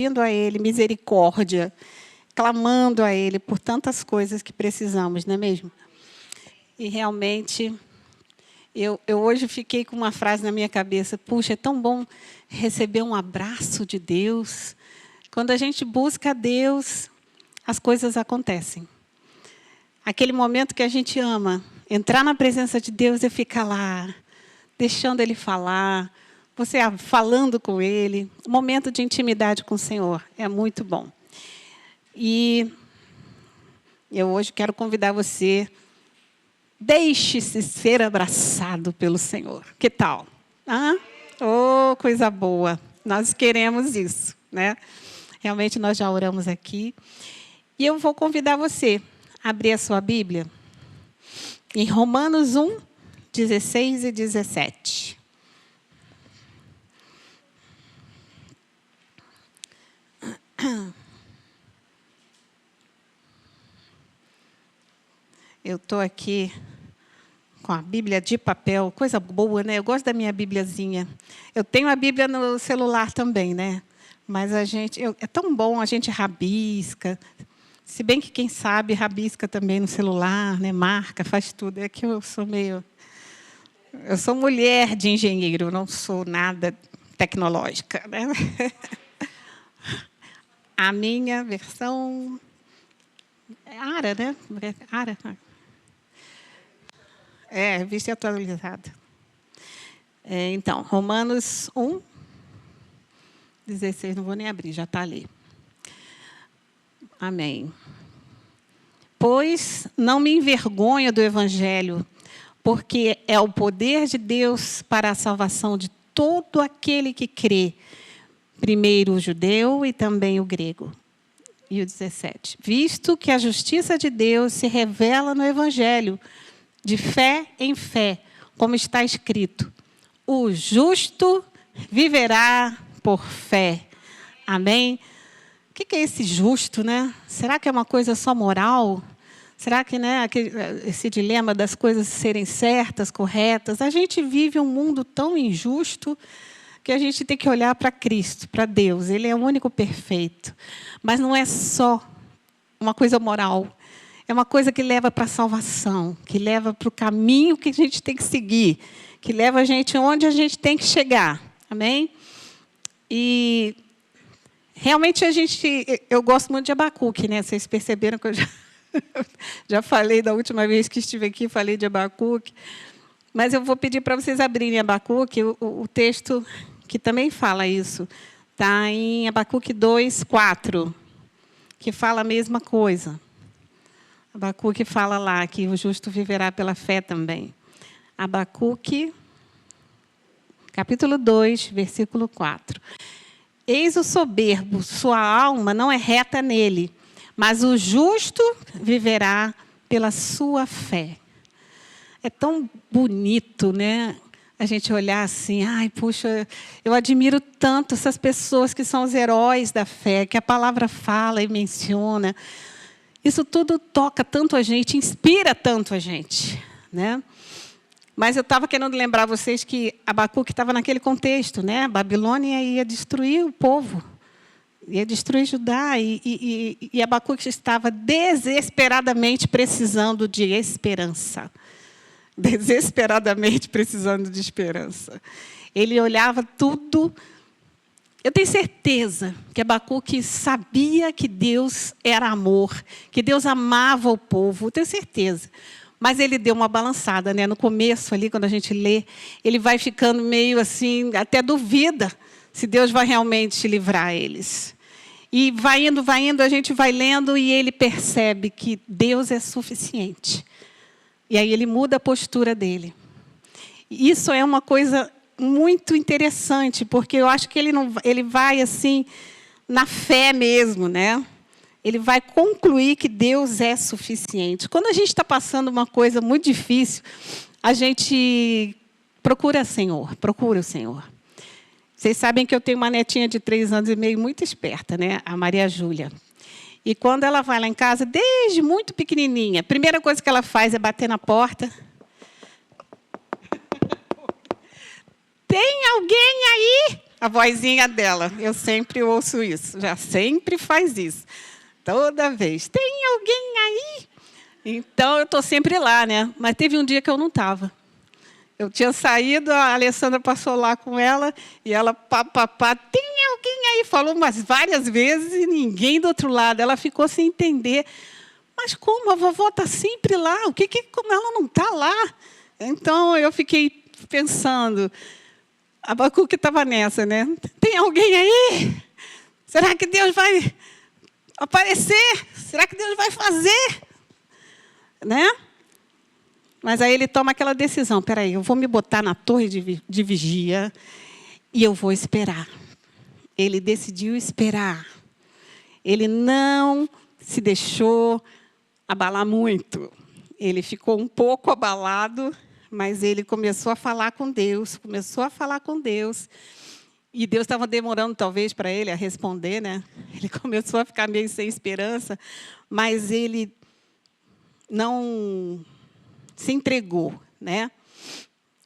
pedindo a Ele misericórdia, clamando a Ele por tantas coisas que precisamos, não é mesmo? E realmente, eu hoje fiquei com uma frase na minha cabeça: puxa, é tão bom receber um abraço de Deus. Quando a gente busca a Deus, as coisas acontecem. Aquele momento que a gente ama, entrar na presença de Deus e ficar lá, deixando Ele falar, você falando com Ele, um momento de intimidade com o Senhor, é muito bom. E eu hoje quero convidar você, deixe-se ser abraçado pelo Senhor. Que tal? Oh, coisa boa. Nós queremos isso, né? Realmente nós já oramos aqui. E eu vou convidar você a abrir a sua Bíblia em Romanos 1, 16 e 17. Eu estou aqui com a Bíblia de papel, coisa boa, né? Eu gosto da minha Bíbliazinha. Eu tenho a Bíblia no celular também, né? Mas é tão bom, a gente rabisca. Se bem que quem sabe rabisca também no celular, né? Marca, faz tudo. É que eu sou mulher de engenheiro, não sou nada tecnológica, né? A minha versão é ARA, né? ARA. Revista atualizada. Então, Romanos 1, 16, não vou nem abrir, já está ali. Amém. Pois não me envergonho do Evangelho, porque é o poder de Deus para a salvação de todo aquele que crê, primeiro o judeu e também o grego. E o 17. Visto que a justiça de Deus se revela no Evangelho, de fé em fé, como está escrito: o justo viverá por fé. Amém? O que é esse justo, né? Será que é uma coisa só moral? Será que, né, esse dilema das coisas serem certas, corretas? A gente vive um mundo tão injusto que a gente tem que olhar para Cristo, para Deus. Ele é o único perfeito. Mas não é só uma coisa moral. É uma coisa que leva para a salvação, que leva para o caminho que a gente tem que seguir, que leva a gente onde a gente tem que chegar. Amém? E realmente eu gosto muito de Abacuque, né? Vocês perceberam que eu já falei da última vez que estive aqui, falei de Abacuque. Mas eu vou pedir para vocês abrirem Abacuque, o texto que também fala isso. Está em Abacuque 2, 4, que fala a mesma coisa. Abacuque fala lá que o justo viverá pela fé também. Abacuque, capítulo 2, versículo 4. Eis o soberbo, sua alma não é reta nele, mas o justo viverá pela sua fé. É tão bonito, né? A gente olhar assim, puxa, eu admiro tanto essas pessoas que são os heróis da fé, que a palavra fala e menciona. Isso tudo toca tanto a gente, inspira tanto a gente, né? Mas eu estava querendo lembrar vocês que Abacuque estava naquele contexto, né? A Babilônia ia destruir o povo, ia destruir Judá, e Abacuque estava desesperadamente precisando de esperança. Desesperadamente precisando de esperança. Ele olhava tudo. Eu tenho certeza que Abacuque sabia que Deus era amor, que Deus amava o povo, eu tenho certeza. Mas ele deu uma balançada, né? No começo, ali, quando a gente lê, ele vai ficando meio assim, até duvida se Deus vai realmente livrar eles. E vai indo, a gente vai lendo e ele percebe que Deus é suficiente. E aí ele muda a postura dele. Isso é uma coisa muito interessante, porque eu acho que ele vai assim na fé mesmo, né? Ele vai concluir que Deus é suficiente. Quando a gente está passando uma coisa muito difícil, a gente procura o Senhor. Vocês sabem que eu tenho uma netinha de 3 anos e meio muito esperta, né? A Maria Júlia. E quando ela vai lá em casa, desde muito pequenininha, a primeira coisa que ela faz é bater na porta. Tem alguém aí? a vozinha dela. Eu sempre ouço isso, já sempre faz isso. Toda vez. Tem alguém aí? Então, eu estou sempre lá, né? Mas teve um dia que eu não estava. Eu tinha saído, a Alessandra passou lá com ela, e ela, pá, tem alguém aí? Falou umas várias vezes e ninguém do outro lado. Ela ficou sem entender. Mas como? A vovó está sempre lá. Como ela não está lá? Então, eu fiquei pensando. Abacuque estava nessa, né? Tem alguém aí? Será que Deus vai aparecer? Será que Deus vai fazer? Né? Mas aí ele toma aquela decisão. Espera aí, eu vou me botar na torre de vigia e eu vou esperar. Ele decidiu esperar. Ele não se deixou abalar muito. Ele ficou um pouco abalado, mas ele começou a falar com Deus. E Deus estava demorando, talvez, para ele a responder, né? Ele começou a ficar meio sem esperança, mas ele não se entregou, né?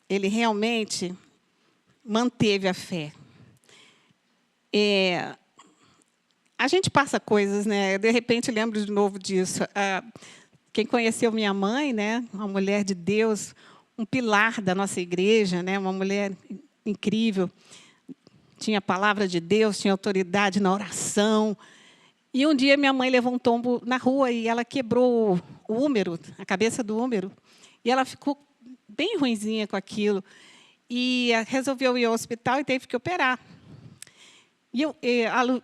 Ele realmente manteve a fé. A gente passa coisas, né? De repente, lembro de novo disso. Quem conheceu minha mãe, né? Uma mulher de Deus, um pilar da nossa igreja, né? Uma mulher incrível. Tinha a palavra de Deus, tinha autoridade na oração. E um dia minha mãe levou um tombo na rua e ela quebrou o úmero, a cabeça do úmero. E ela ficou bem ruinzinha com aquilo. E resolveu ir ao hospital e teve que operar.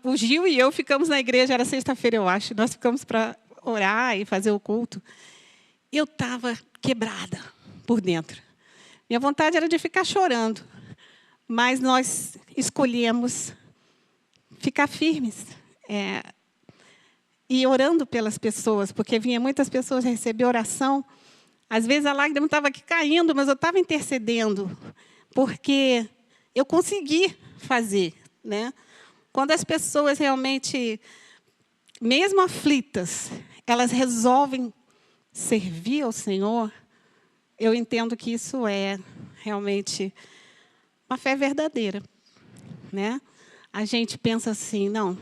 O Gil e eu ficamos na igreja, era sexta-feira, eu acho. Nós ficamos para orar e fazer o culto. Eu estava quebrada por dentro. Minha vontade era de ficar chorando. Mas nós escolhemos ficar firmes. E orando pelas pessoas, porque vinha muitas pessoas receber oração. Às vezes a lágrima estava aqui caindo, mas eu estava intercedendo, porque eu consegui fazer, né? Quando as pessoas realmente, mesmo aflitas, elas resolvem servir ao Senhor, eu entendo que isso é realmente uma fé verdadeira, né? A gente pensa assim, não,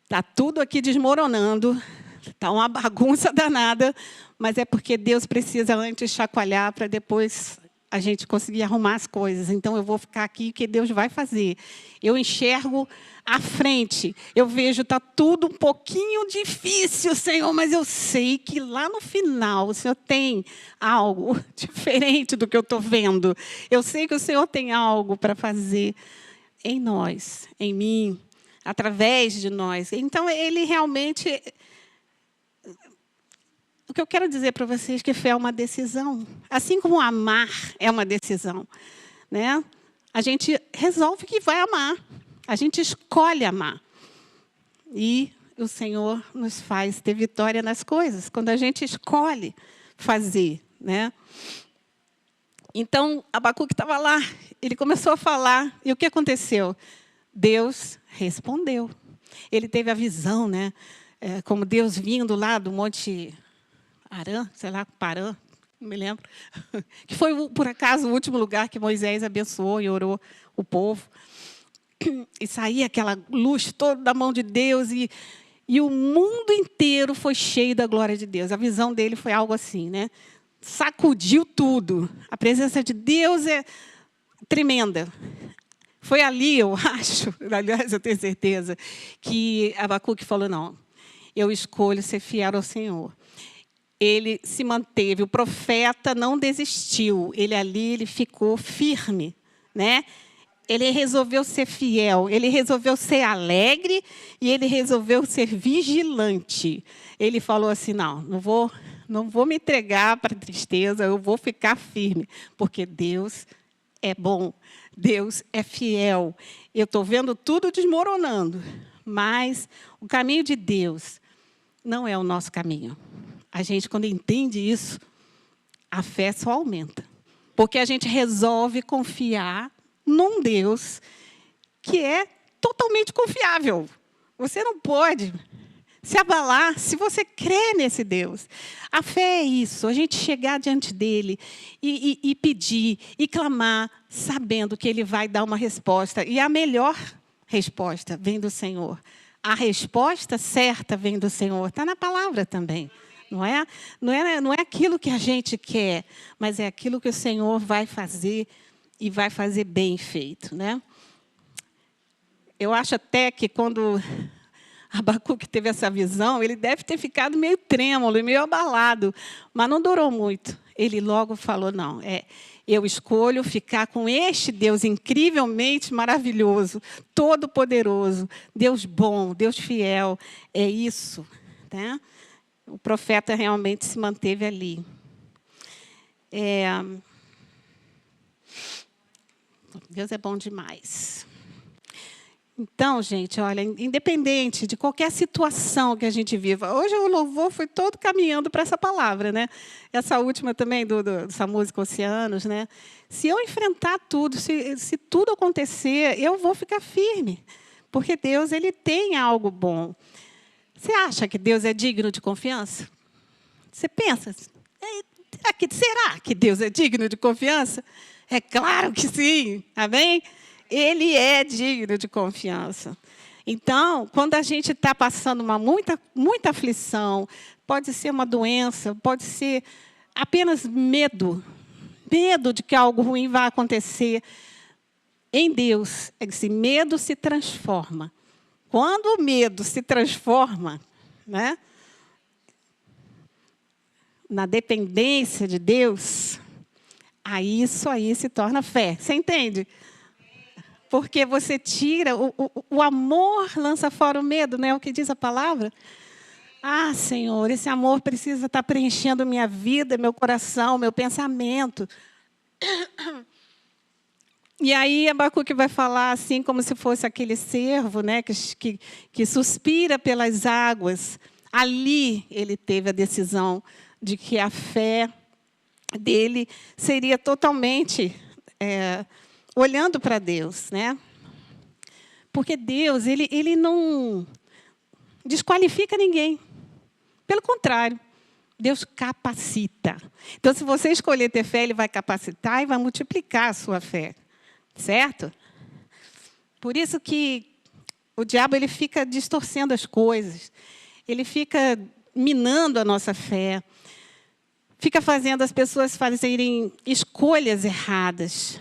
está tudo aqui desmoronando, está uma bagunça danada, mas é porque Deus precisa antes chacoalhar para depois a gente conseguir arrumar as coisas. Então, eu vou ficar aqui, que Deus vai fazer. Eu enxergo à frente. Eu vejo, está tudo um pouquinho difícil, Senhor, mas eu sei que lá no final o Senhor tem algo diferente do que eu estou vendo. Eu sei que o Senhor tem algo para fazer em nós, em mim, através de nós. Então, ele realmente... O que eu quero dizer para vocês é que fé é uma decisão. Assim como amar é uma decisão, né? A gente resolve que vai amar. A gente escolhe amar. E o Senhor nos faz ter vitória nas coisas, quando a gente escolhe fazer, né? Então, Abacuque estava lá, ele começou a falar, e o que aconteceu? Deus respondeu. Ele teve a visão, né? Como Deus vindo lá do Monte Arã, sei lá, Parã, não me lembro, que foi, por acaso, o último lugar que Moisés abençoou e orou o povo. E saía aquela luz toda da mão de Deus, e o mundo inteiro foi cheio da glória de Deus. A visão dele foi algo assim, né? Sacudiu tudo. A presença de Deus é tremenda. Foi ali, eu acho, aliás, eu tenho certeza, que Abacuque falou, não, eu escolho ser fiel ao Senhor. Ele se manteve, o profeta não desistiu, ele ficou firme, né? Ele resolveu ser fiel, ele resolveu ser alegre e ele resolveu ser vigilante. Ele falou assim, não vou me entregar para a tristeza, eu vou ficar firme, porque Deus é bom, Deus é fiel. Eu estou vendo tudo desmoronando, mas o caminho de Deus não é o nosso caminho. A gente, quando entende isso, a fé só aumenta. Porque a gente resolve confiar num Deus que é totalmente confiável. Você não pode se abalar se você crê nesse Deus. A fé é isso, a gente chegar diante dele e pedir, e clamar, sabendo que ele vai dar uma resposta. E a melhor resposta vem do Senhor. A resposta certa vem do Senhor. Está na palavra também. Não é aquilo que a gente quer, mas é aquilo que o Senhor vai fazer e vai fazer bem feito, né? Eu acho até que quando Abacuque teve essa visão, ele deve ter ficado meio trêmulo, meio abalado, mas não durou muito. Ele logo falou, não, eu escolho ficar com este Deus incrivelmente maravilhoso, todo-poderoso, Deus bom, Deus fiel, é isso, né? O profeta realmente se manteve ali. Deus é bom demais. Então, gente, olha, independente de qualquer situação que a gente viva, hoje o louvor foi todo caminhando para essa palavra, né? Essa última também, dessa música Oceanos, né? Se eu enfrentar tudo, se tudo acontecer, eu vou ficar firme, porque Deus, ele tem algo bom. Você acha que Deus é digno de confiança? Você pensa, será que Deus é digno de confiança? É claro que sim, amém? Ele é digno de confiança. Então, quando a gente está passando muita aflição, pode ser uma doença, pode ser apenas medo de que algo ruim vai acontecer. Em Deus, esse medo se transforma. Quando o medo se transforma, né, na dependência de Deus, aí isso aí se torna fé. Você entende? Porque você tira, o amor lança fora o medo, não é o que diz a palavra? Ah, Senhor, esse amor precisa estar preenchendo minha vida, meu coração, meu pensamento. E aí Abacuque vai falar assim, como se fosse aquele cervo, né, que suspira pelas águas. Ali ele teve a decisão de que a fé dele seria totalmente olhando para Deus, né? Porque Deus, ele não desqualifica ninguém. Pelo contrário, Deus capacita. Então, se você escolher ter fé, ele vai capacitar e vai multiplicar a sua fé. Certo? Por isso que o diabo ele fica distorcendo as coisas. Ele fica minando a nossa fé. Fica fazendo as pessoas fazerem escolhas erradas.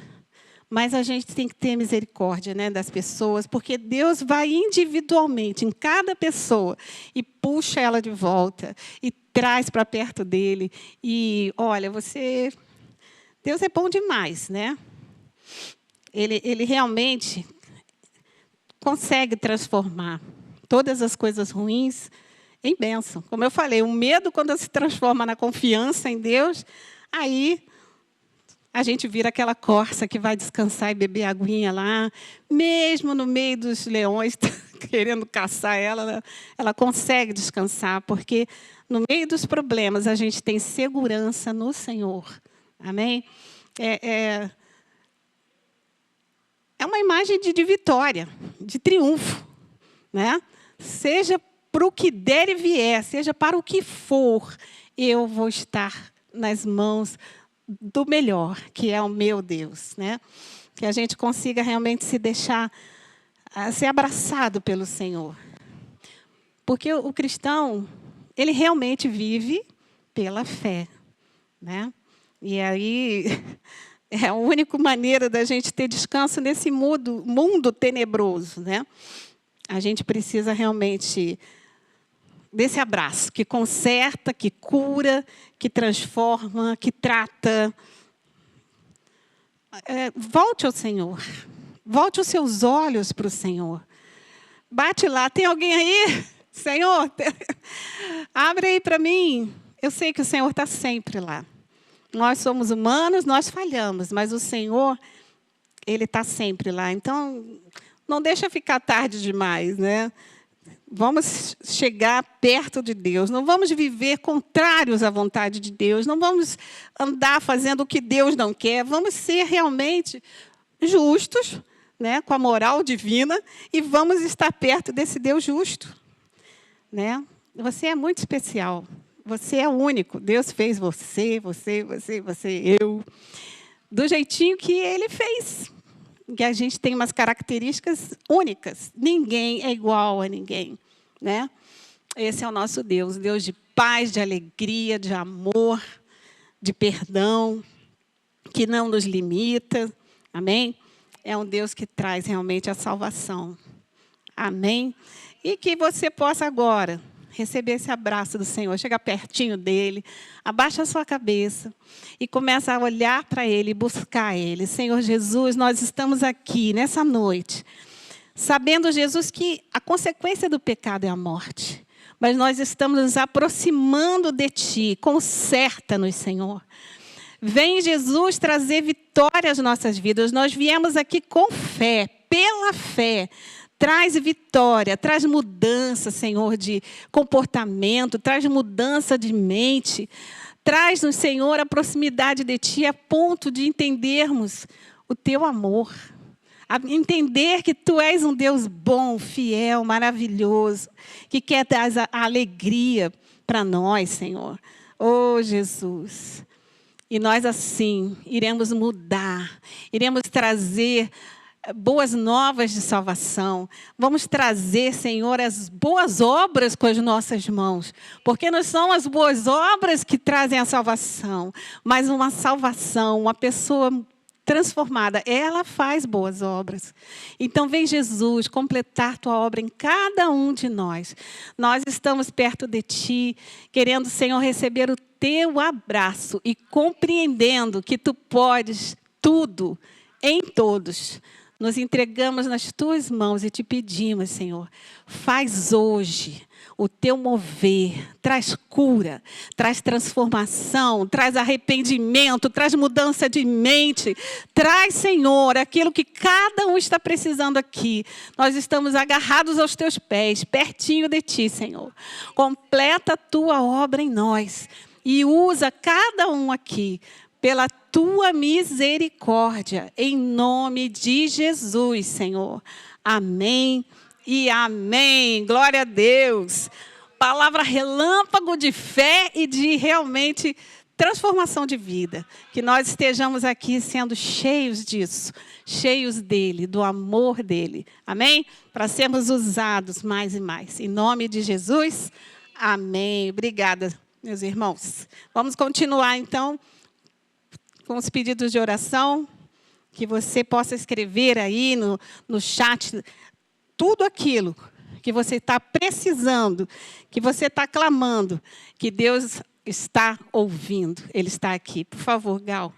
Mas a gente tem que ter misericórdia, né, das pessoas, porque Deus vai individualmente em cada pessoa e puxa ela de volta e traz para perto dele. E, olha, Deus é bom demais, né? Ele realmente consegue transformar todas as coisas ruins em bênção. Como eu falei, o medo, quando se transforma na confiança em Deus, aí a gente vira aquela corça que vai descansar e beber aguinha lá, mesmo no meio dos leões querendo caçar ela, ela consegue descansar, porque no meio dos problemas a gente tem segurança no Senhor. Amém? É uma imagem de vitória, de triunfo, né? Seja para o que der e vier, seja para o que for, eu vou estar nas mãos do melhor, que é o meu Deus, né? Que a gente consiga realmente se deixar ser abraçado pelo Senhor. Porque o cristão, ele realmente vive pela fé, né? E aí é a única maneira da gente ter descanso nesse mundo tenebroso, né? A gente precisa realmente desse abraço que conserta, que cura, que transforma, que trata. Volte ao Senhor. Volte os seus olhos para o Senhor. Bate lá. Tem alguém aí? Senhor, abre aí para mim. Eu sei que o Senhor está sempre lá. Nós somos humanos, nós falhamos, mas o Senhor, Ele está sempre lá. Então, não deixa ficar tarde demais, né? Vamos chegar perto de Deus. Não vamos viver contrários à vontade de Deus. Não vamos andar fazendo o que Deus não quer. Vamos ser realmente justos, né, com a moral divina, e vamos estar perto desse Deus justo, né? Você é muito especial. Você é único. Deus fez você, eu, do jeitinho que Ele fez. Que a gente tem umas características únicas. Ninguém é igual a ninguém, né? Esse é o nosso Deus, Deus de paz, de alegria, de amor, de perdão, que não nos limita. Amém? É um Deus que traz realmente a salvação. Amém? E que você possa agora receber esse abraço do Senhor, chegar pertinho dele, abaixa a sua cabeça e começa a olhar para ele e buscar ele. Senhor Jesus, nós estamos aqui nessa noite, sabendo, Jesus, que a consequência do pecado é a morte. Mas nós estamos nos aproximando de Ti. Conserta-nos, Senhor. Vem, Jesus, trazer vitória às nossas vidas. Nós viemos aqui com fé, pela fé. Traz vitória, traz mudança, Senhor, de comportamento, traz mudança de mente. Traz-nos, Senhor, a proximidade de Ti a ponto de entendermos o Teu amor. A entender que Tu és um Deus bom, fiel, maravilhoso, que quer dar a alegria para nós, Senhor. Oh, Jesus. E nós, assim, iremos mudar, iremos trazer boas novas de salvação. Vamos trazer, Senhor, as boas obras com as nossas mãos. Porque não são as boas obras que trazem a salvação, mas uma salvação, uma pessoa transformada, ela faz boas obras. Então, vem Jesus completar Tua obra em cada um de nós. Nós estamos perto de Ti, querendo, Senhor, receber o Teu abraço e compreendendo que Tu podes tudo em todos. Nos entregamos nas Tuas mãos e Te pedimos, Senhor, faz hoje o Teu mover, traz cura, traz transformação, traz arrependimento, traz mudança de mente, traz, Senhor, aquilo que cada um está precisando aqui. Nós estamos agarrados aos Teus pés, pertinho de Ti, Senhor. Completa a Tua obra em nós e usa cada um aqui pela Tua misericórdia, em nome de Jesus, Senhor. Amém e amém. Glória a Deus. Palavra relâmpago de fé e de realmente transformação de vida. Que nós estejamos aqui sendo cheios disso, cheios dele, do amor dele. Amém? Para sermos usados mais e mais. Em nome de Jesus, amém. Obrigada, meus irmãos. Vamos continuar, então, com os pedidos de oração, que você possa escrever aí no chat tudo aquilo que você está precisando, que você está clamando, que Deus está ouvindo. Ele está aqui. Por favor, Gal.